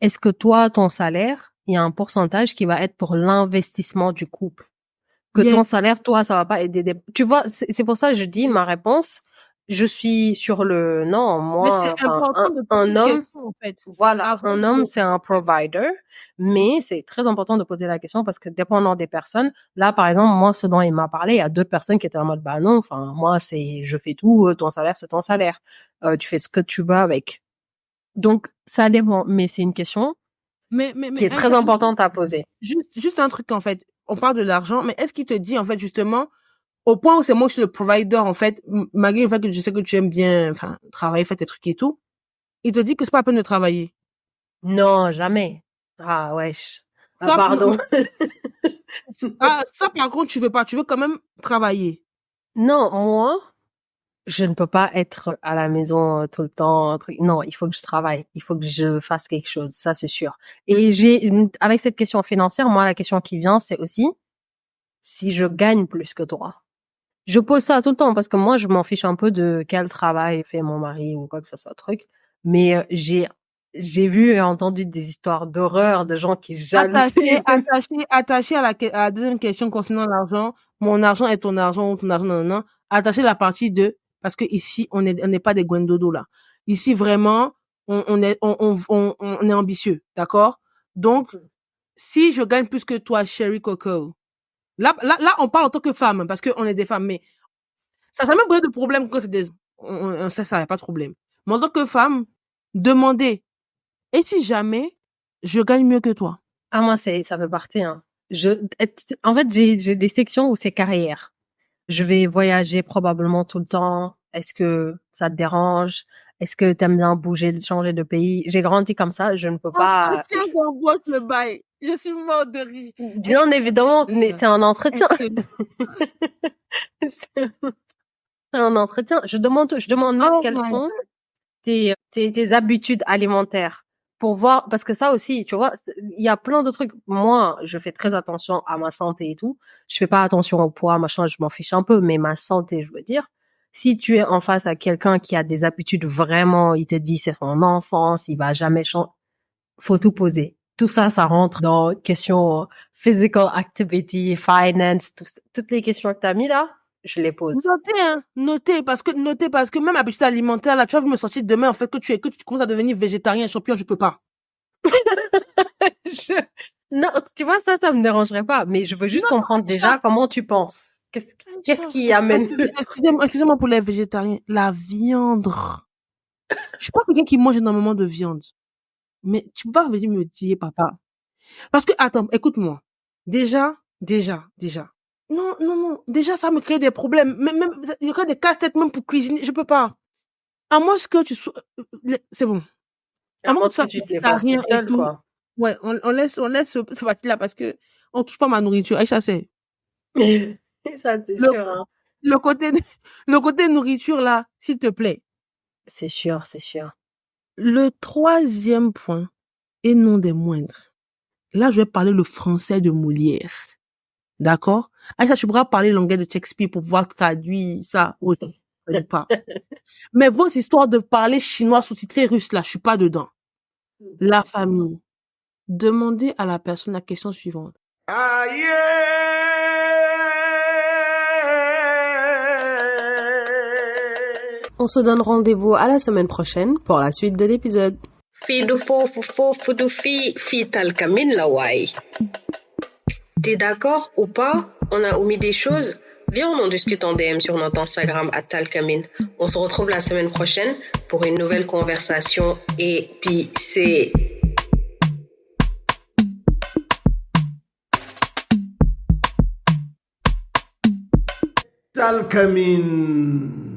est-ce que toi, ton salaire, il y a un pourcentage qui va être pour l'investissement du couple? Que ton Yes. salaire, toi, ça va pas aider des... Tu vois, c'est pour ça que je dis ma réponse. Je suis sur le non, Mais moi, c'est enfin, important de poser un une homme, question, en fait, voilà, avant un homme, de c'est un provider, mais c'est très important de poser la question parce que dépendant des personnes, là, par exemple, moi, ce dont il m'a parlé, il y a deux personnes qui étaient en mode, bah non, enfin, moi, je fais tout, ton salaire, c'est ton salaire. Tu fais ce que tu veux avec. Donc, ça dépend, mais c'est une question qui mais est très Aïcha, importante à poser. juste un truc, en fait. On parle de l'argent, mais est-ce qu'il te dit, en fait, justement, au point où c'est moi qui suis le provider, en fait, malgré le fait que je sais que tu aimes bien, enfin, travailler, faire tes trucs et tout, il te dit que c'est pas la peine de travailler. Non, jamais. Ah, wesh. Ah, Ça, pardon. ça, par contre, tu veux pas. Tu veux quand même travailler. Non, moi, je ne peux pas être à la maison tout le temps. Non, il faut que je travaille. Il faut que je fasse quelque chose. Ça, c'est sûr. Et avec cette question financière, moi, la question qui vient, c'est aussi si je gagne plus que toi. Je pose ça tout le temps parce que moi, je m'en fiche un peu de quel travail fait mon mari ou quoi que ce soit truc. Mais j'ai vu et entendu des histoires d'horreur de gens qui jalousaient. Attaché à la deuxième question concernant l'argent. Mon argent est ton argent ou ton argent, non, non. Attaché la partie de, parce que ici, on n'est pas des Gwendodo, là. Ici, vraiment, on est ambitieux. D'accord? Donc, si je gagne plus que toi, Sherry Coco, là, on parle en tant que femme, parce qu'on est des femmes, mais ça n'a jamais posé de problème quand c'est des, on sait ça, y a pas de problème. Mais en tant que femme, demandez, et si jamais je gagne mieux que toi? Ah, moi, ça fait partie, hein. En fait, j'ai des sections où c'est carrière. Je vais voyager probablement tout le temps. Est-ce que ça te dérange? Est-ce que t'aimes bien bouger, changer de pays? J'ai grandi comme ça, je ne peux pas. Entretien d'embauche, le bail. Je suis mort de rire. Bien évidemment, mais c'est un entretien. C'est un entretien. Je demande même Oh quelles my sont tes habitudes alimentaires pour voir, parce que ça aussi, tu vois, il y a plein de trucs. Moi, je fais très attention à ma santé et tout. Je fais pas attention au poids, machin, je m'en fiche un peu, mais ma santé, je veux dire. Si tu es en face à quelqu'un qui a des habitudes vraiment, il te dit c'est son enfance, il va jamais changer, faut tout poser. Tout ça, ça rentre dans question physical activity, finance, toutes les questions que tu as mis là, je les pose. Notez, hein, notez, parce que même habitude alimentaire, là, tu vas me sortir demain, en fait, que tu commences à devenir végétarien, champion, je peux pas. Je- Non, tu vois, ça me dérangerait pas, mais je veux juste Non, comprendre déjà comment tu penses. Qu'est-ce qui amène excusez-moi pour les végétariens. La viande. Je suis pas quelqu'un qui mange énormément de viande. Mais tu peux pas venir me dire, papa. Parce que, attends, écoute-moi. Déjà. Non. Déjà, ça me crée des problèmes. Même, il crée des casse-têtes même pour cuisiner. Je peux pas. À moins que tu sois, c'est bon. À à moins que moins tu que sois tu te les fasses tout végétarien et seul, tout. quoi. Ouais, on laisse cette partie-là parce que on touche pas à ma nourriture. Aïcha, c'est Ça, c'est le, sûr, hein. le côté, le côté nourriture là, s'il te plaît. C'est sûr, c'est sûr. Le troisième point, et non des moindres. Là, je vais parler le français de Molière. D'accord? Aïcha, tu pourras parler l'anglais de Shakespeare pour pouvoir traduire ça. Oui, ou pas. Mais vos histoires de parler chinois sous-titré russe, là, je suis pas dedans. La famille. Demandez à la personne la question suivante. On se donne rendez-vous à la semaine prochaine pour la suite de l'épisode. Fidu fofu du fi talkamin lawai. T'es d'accord ou pas? On a omis des choses? Viens, on en discute en DM sur notre Instagram @talkamin. On se retrouve la semaine prochaine pour une nouvelle conversation épicée. Talcamin.